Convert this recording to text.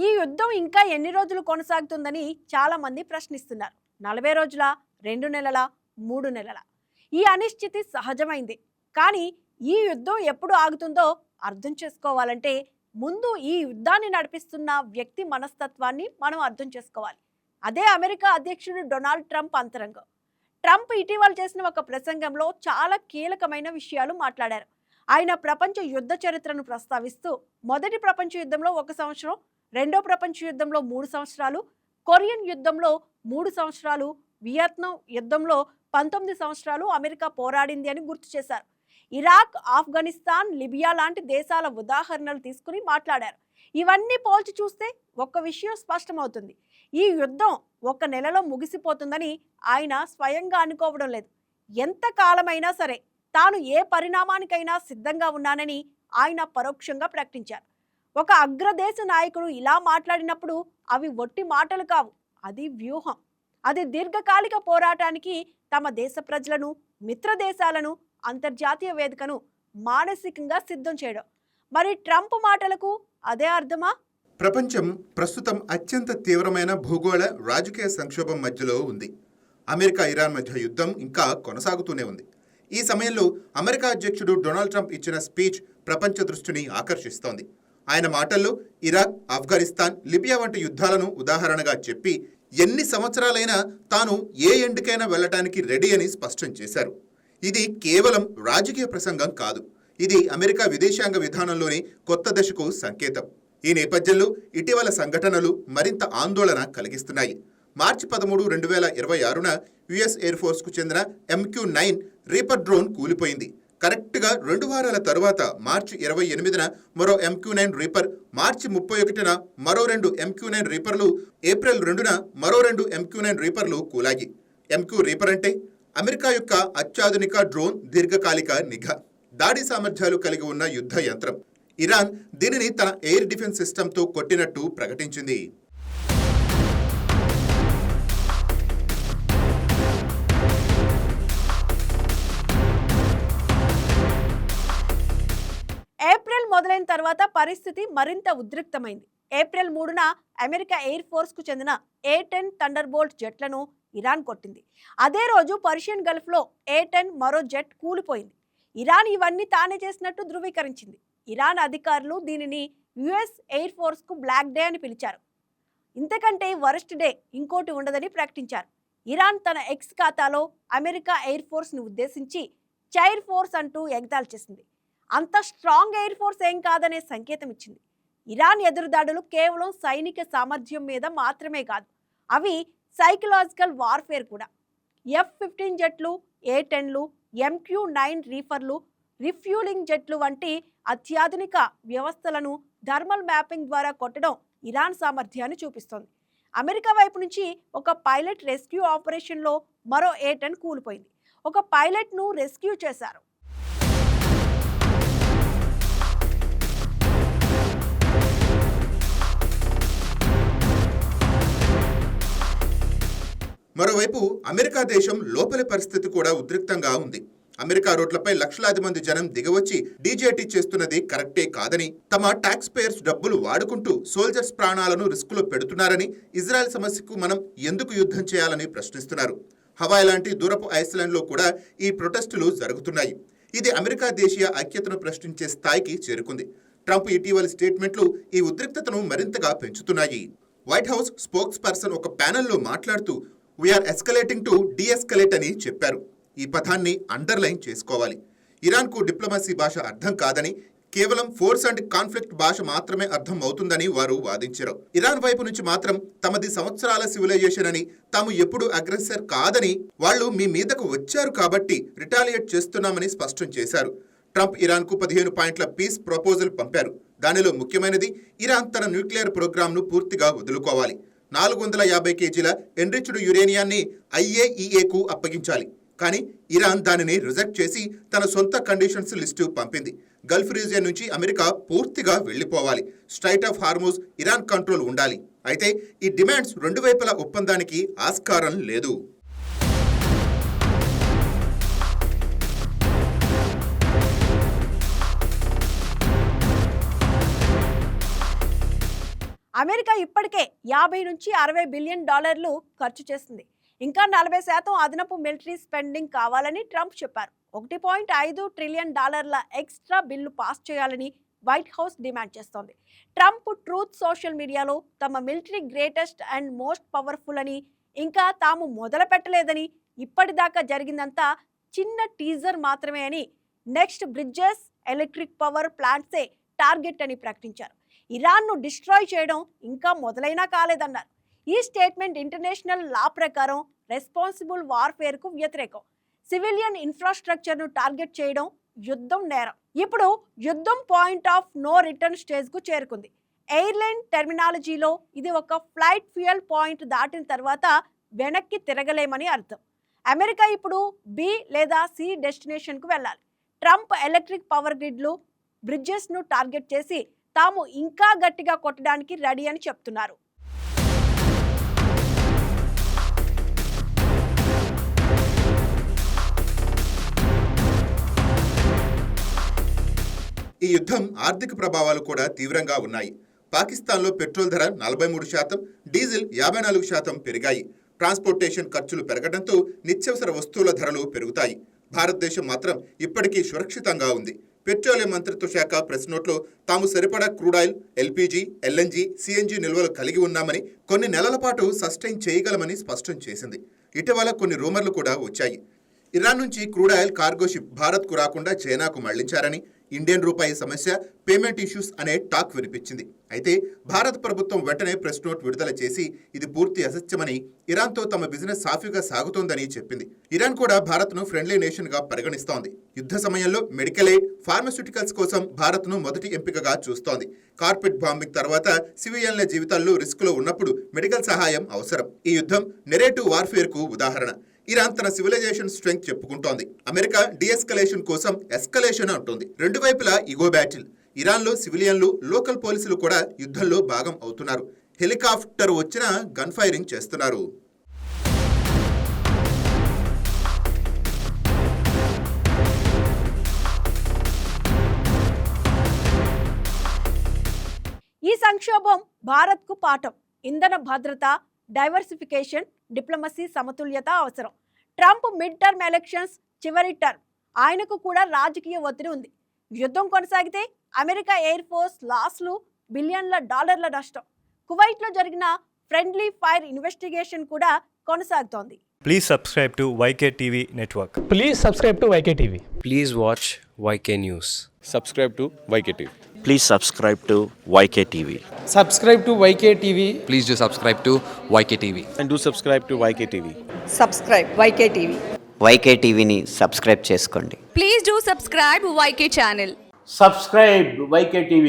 ఈ యుద్ధం ఇంకా ఎన్ని రోజులు కొనసాగుతుందని చాలా మంది ప్రశ్నిస్తున్నారు. 40 రోజుల, 2 నెలల, 3 నెలల? ఈ అనిశ్చితి సహజమైంది. కానీ ఈ యుద్ధం ఎప్పుడు ఆగుతుందో అర్థం చేసుకోవాలంటే ముందు ఈ యుద్ధాన్ని నడిపిస్తున్న వ్యక్తి మనస్తత్వాన్ని మనం అర్థం చేసుకోవాలి. అదే అమెరికా అధ్యక్షుడు డొనాల్డ్ ట్రంప్ అంతరంగం. ట్రంప్ ఇటీవల చేసిన ఒక ప్రసంగంలో చాలా కీలకమైన విషయాలు మాట్లాడారు. ఆయన ప్రపంచ యుద్ధ చరిత్రను ప్రస్తావిస్తూ మొదటి ప్రపంచ యుద్ధంలో 1 సంవత్సరం, రెండో ప్రపంచ యుద్ధంలో 3 సంవత్సరాలు, కొరియన్ యుద్ధంలో 3 సంవత్సరాలు, వియత్నాం యుద్ధంలో 19 సంవత్సరాలు అమెరికా పోరాడింది అని గుర్తు చేశారు. ఇరాక్, ఆఫ్ఘనిస్తాన్, లిబియా లాంటి దేశాల ఉదాహరణలు తీసుకుని మాట్లాడారు. ఇవన్నీ పోల్చి చూస్తే ఒక్క విషయం స్పష్టమవుతుంది. ఈ యుద్ధం 1 నెలలో ముగిసిపోతుందని ఆయన స్వయంగా అనుకోవడం లేదు. ఎంత కాలమైనా సరే తాను ఏ పరిణామానికైనా సిద్ధంగా ఉన్నానని ఆయన పరోక్షంగా ప్రకటించారు. ఒక అగ్రదేశ నాయకుడు ఇలా మాట్లాడినప్పుడు అవి ఒట్టి మాటలు కావు, అది వ్యూహం. అది దీర్ఘకాలిక పోరాటానికి తమ దేశ ప్రజలను, మిత్ర దేశాలను, అంతర్జాతీయ వేదికను మానసికంగా సిద్ధం చేయడం. మరి ట్రంప్ మాటలకు అదే అర్థమా? ప్రపంచం ప్రస్తుతం అత్యంత తీవ్రమైన భూగోళ రాజకీయ సంక్షోభం మధ్యలో ఉంది. అమెరికా ఇరాన్ మధ్య యుద్ధం ఇంకా కొనసాగుతూనే ఉంది. ఈ సమయంలో అమెరికా అధ్యక్షుడు డొనాల్డ్ ట్రంప్ ఇచ్చిన స్పీచ్ ప్రపంచ దృష్టిని ఆకర్షిస్తోంది. ఆయన మాటల్లో ఇరాక్, ఆఫ్ఘనిస్తాన్, లిబియా వంటి యుద్ధాలను ఉదాహరణగా చెప్పి ఎన్ని సంవత్సరాలైనా తాను ఏ ఎండుకైనా వెళ్లటానికి రెడీ అని స్పష్టం చేశారు. ఇది కేవలం రాజకీయ ప్రసంగం కాదు, ఇది అమెరికా విదేశాంగ విధానంలోని కొత్త దశకు సంకేతం. ఈ నేపథ్యంలో ఇటీవల సంఘటనలు మరింత ఆందోళన కలిగిస్తున్నాయి. మార్చి 13, 2026న యుఎస్ ఎయిర్ ఫోర్స్కు చెందిన MQ-9 రీపర్ డ్రోన్ కూలిపోయింది. కరెక్ట్గా 2 వారాల తరువాత మార్చి 28న మరో MQ-9 రీపర్, మార్చి 31న మరో 2 MQ-9 రీపర్లు, ఏప్రిల్ 2న మరో 2 MQ-9 రీపర్లు కూలాయి. MQ రీపర్ అంటే అమెరికా యొక్క అత్యాధునిక డ్రోన్ దీర్ఘకాలిక నిఘా, దాడి సామర్థ్యాలు కలిగి ఉన్న యుద్ధ యంత్రం. ఇరాన్ దీనిని తన ఎయిర్ డిఫెన్స్ సిస్టంతో కొట్టినట్టు ప్రకటించింది. ఏప్రిల్ మొదలైన తర్వాత పరిస్థితి మరింత ఉద్రిక్తమైంది. ఏప్రిల్ 3న అమెరికా ఎయిర్ ఫోర్స్కు చెందిన A-10 థండర్బోల్ట్ జెట్లను ఇరాన్ కొట్టింది. అదే రోజు పర్షియన్ గల్ఫ్లో A-10 మరో జెట్ కూలిపోయింది. ఇరాన్ ఇవన్నీ తానే చేసినట్టు ధృవీకరించింది. ఇరాన్ అధికారులు దీనిని యుఎస్ ఎయిర్ ఫోర్స్కు బ్లాక్ డే అని పిలిచారు. ఇంతకంటే వరస్ట్ డే ఇంకోటి ఉండదని ప్రకటించారు. ఇరాన్ తన ఎక్స్ ఖాతాలో అమెరికా ఎయిర్ ఫోర్స్ని ఉద్దేశించి చైర్ ఫోర్స్ అంటూ ఎగతాళి చేసింది. అంత స్ట్రాంగ్ ఎయిర్ ఫోర్స్ ఏం కాదనే సంకేతం ఇచ్చింది. ఇరాన్ ఎదురుదాడులు కేవలం సైనిక సామర్థ్యం మీద మాత్రమే కాదు, అవి సైకలాజికల్ వార్ఫేర్ కూడా. F-15 జెట్లు, A-10లు, MQ-9 రీఫర్లు, రిఫ్యూలింగ్ జెట్లు వంటి అత్యాధునిక వ్యవస్థలను థర్మల్ మ్యాపింగ్ ద్వారా కొట్టడం ఇరాన్ సామర్థ్యాన్ని చూపిస్తోంది. అమెరికా వైపు నుంచి ఒక పైలట్ రెస్క్యూ ఆపరేషన్లో మరో A-10 కూలిపోయింది. ఒక పైలట్ను రెస్క్యూ చేశారు. మరోవైపు అమెరికా దేశం లోపలి పరిస్థితి కూడా ఉద్రిక్తంగా ఉంది. అమెరికా రోడ్లపై లక్షలాది మంది జనం దిగవచ్చి డీజేటీ చేస్తున్నది కరెక్టే కాదని, తమ టాక్స్ పేయర్స్ డబ్బులు వాడుకుంటూ సోల్జర్స్ ప్రాణాలను రిస్కులో పెడుతున్నారని, ఇజ్రాయెల్ సమస్యకు మనం ఎందుకు యుద్ధం చేయాలని ప్రశ్నిస్తున్నారు. హవాయ్ లాంటి దూరపు ఐస్లాండ్లో కూడా ఈ ప్రొటెస్టులు జరుగుతున్నాయి. ఇది అమెరికా దేశీయ ఐక్యతను ప్రశ్నించే స్థాయికి చేరుకుంది. ట్రంప్ ఇటీవలి స్టేట్మెంట్లు ఈ ఉద్రిక్తతను మరింతగా పెంచుతున్నాయి. వైట్ హౌస్ స్పోక్స్ పర్సన్ ఒక ప్యానెల్లో మాట్లాడుతూ వీఆర్ ఎస్కలేటింగ్ టు డీఎస్కలేట్ అని చెప్పారు. ఈ పదాన్ని అండర్లైన్ చేసుకోవాలి. ఇరాన్కు డిప్లొమసీ భాష అర్థం కాదని, కేవలం ఫోర్స్ అండ్ కాన్ఫ్లిక్ట్ భాష మాత్రమే అర్థం అవుతుందని వారు వాదించారు. ఇరాన్ వైపు నుంచి మాత్రం తమది సంవత్సరాల సివిలైజేషన్ అని, తాము ఎప్పుడు అగ్రెసర్ కాదని, వాళ్ళు మీ మీదకు వచ్చారు కాబట్టి రిటాలియేట్ చేస్తున్నామని స్పష్టం చేశారు. ట్రంప్ ఇరాన్కు 15 పాయింట్ల పీస్ ప్రపోజల్ పంపారు. దానిలో ముఖ్యమైనది ఇరాన్ తన న్యూక్లియర్ ప్రోగ్రాంను పూర్తిగా వదులుకోవాలి. 450 కేజీల ఎన్రిచ్డ్ యురేనియాన్ని IAEAకు అప్పగించాలి. కానీ ఇరాన్ దానిని రిజెక్ట్ చేసి తన సొంత కండిషన్స్ లిస్టు పంపింది. గల్ఫ్ రీజియన్ నుంచి అమెరికా పూర్తిగా వెళ్లిపోవాలి. Strait of Hormuz Iran control ఉండాలి. అయితే ఈ డిమాండ్స్ 2 వైపుల ఒప్పందానికి ఆస్కారం లేదు. అమెరికా ఇప్పటికే 50 నుంచి 60 బిలియన్ డాలర్లు ఖర్చు చేస్తుంది. ఇంకా 40% అదనపు మిలిటరీ స్పెండింగ్ కావాలని ట్రంప్ చెప్పారు. 1.5 ట్రిలియన్ డాలర్ల ఎక్స్ట్రా బిల్లు పాస్ చేయాలని వైట్ హౌస్ డిమాండ్ చేస్తోంది. ట్రంప్ ట్రూత్ సోషల్ మీడియాలో తమ military greatest and most powerful అని, ఇంకా తాము మొదలు పెట్టలేదని, ఇప్పటిదాకా జరిగిందంతా చిన్న టీజర్ మాత్రమే అని, నెక్స్ట్ బ్రిడ్జెస్ ఎలక్ట్రిక్ పవర్ ప్లాంట్సే టార్గెట్ అని ప్రకటించారు. ఇరాన్ను డిస్ట్రాయ్ చేయడం ఇంకా మొదలైనా కాలేదన్నారు. ఈ స్టేట్మెంట్ ఇంటర్నేషనల్ లా ప్రకారం రెస్పాన్సిబుల్ వార్ఫేర్కు వ్యతిరేకం. సివిలియన్ ఇన్ఫ్రాస్ట్రక్చర్ను టార్గెట్ చేయడం యుద్ధం నేరం. ఇప్పుడు యుద్ధం పాయింట్ ఆఫ్ నో రిటర్న్ స్టేజ్కు చేరుకుంది. ఎయిర్లైన్ టెర్మినాలజీలో ఇది ఒక ఫ్లైట్ ఫ్యూయల్ పాయింట్ దాటిన తర్వాత వెనక్కి తిరగలేమని అర్థం. అమెరికా ఇప్పుడు బి లేదా సి డెస్టినేషన్కు వెళ్ళాలి. ట్రంప్ ఎలక్ట్రిక్ పవర్ గ్రిడ్లు, బ్రిడ్జెస్ను టార్గెట్ చేసి తాము ఇంకా గట్టిగా కొట్టడానికి రెడీ అని చెప్తున్నారు. ఈ యుద్ధం ఆర్థిక ప్రభావాలు కూడా తీవ్రంగా ఉన్నాయి. పాకిస్తాన్లో పెట్రోల్ ధర 43%, డీజిల్ 54% పెరిగాయి. ట్రాన్స్పోర్టేషన్ ఖర్చులు పెరగడంతో నిత్యావసర వస్తువుల ధరలు పెరుగుతాయి. భారతదేశం మాత్రం ఇప్పటికీ సురక్షితంగా ఉంది. పెట్రోలియం మంత్రిత్వ శాఖ ప్రెస్ నోట్లో తాము సరిపడా క్రూడాయిల్, ఎల్పీజీ, ఎల్ఎన్జీ, సిఎన్జీ నిల్వలు కలిగి ఉన్నామని, కొన్ని నెలల పాటు సస్టైన్ చేయగలమని స్పష్టం చేసింది. ఇటీవల కొన్ని రూమర్లు కూడా వచ్చాయి. ఇరాన్ నుంచి క్రూడాయిల్ కార్గో షిప్ భారత్కు రాకుండా చైనాకు మళ్లించారని, ఇండియన్ రూపాయి సమస్య, పేమెంట్ ఇష్యూస్ అనే టాక్ వినిపించింది. అయితే భారత ప్రభుత్వం వెంటనే ప్రెస్ నోట్ విడుదల చేసి ఇది పూర్తి అసత్యమని, ఇరాన్తో తమ బిజినెస్ సాఫీగా సాగుతోందని చెప్పింది. ఇరాన్ కూడా భారత్ను ఫ్రెండ్లీ నేషన్గా పరిగణిస్తోంది. యుద్ధ సమయంలో మెడికల్ ఎయిడ్, ఫార్మాస్యూటికల్స్ కోసం భారత్ను మొదటి ఎంపికగా చూస్తోంది. కార్పెట్ బాంబింగ్ తర్వాత సివిలియన్ల జీవితాల్లో రిస్కులో ఉన్నప్పుడు మెడికల్ సహాయం అవసరం. ఈ యుద్ధం నెరేటివ్ వార్ఫేర్కు ఉదాహరణ. ఇరాన్ తన సివిలైజేషన్ స్ట్రెంగ్త్ చెప్పుకుంటోంది. అమెరికా డీఎస్కలేషన్ కోసం ఎస్కలేషన్ అంటోంది. రెండు వైపులా ఇగో బ్యాటిల్. ఇరాన్లో సివిలియన్లు, లోకల్ పోలీసులు కూడా యుద్ధంలో భాగం అవుతున్నారు. హెలికాప్టర్ వచ్చినా గన్ ఫైరింగ్ చేస్తున్నారు. ఈ సంక్షోభం భారత్కు పాఠం. ఇంధన భద్రత, డైవర్సిఫికేషన్, డిప్లొమసీ సమతుల్యత అవసరం. ట్రంప్ మిడ్ టర్మ్ ఎలక్షన్స్ చివరి టర్మ్. ఆయనకు కూడా రాజకీయ ఒత్తిడి ఉంది. యుద్ధం కొనసాగితే అమెరికా ఎయిర్ ఫోర్స్ లాస్లు, బిలియన్ల డాలర్ల నష్టం. కువైట్లో జరిగిన ఫ్రెండ్లీ ఫైర్ ఇన్వెస్టిగేషన్ కూడా కొనసాగుతోంది. Please subscribe to YK TV Network. Please subscribe to YK TV. Please watch YK News. Subscribe to YKTV. Please subscribe to YKTV. Subscribe to YK TV. Please do subscribe to YK TV. And do subscribe to YKTV. Subscribe YK TV. YKTVని subscribe చేసుకోండి. Please do subscribe YK channel. Subscribe YKTV.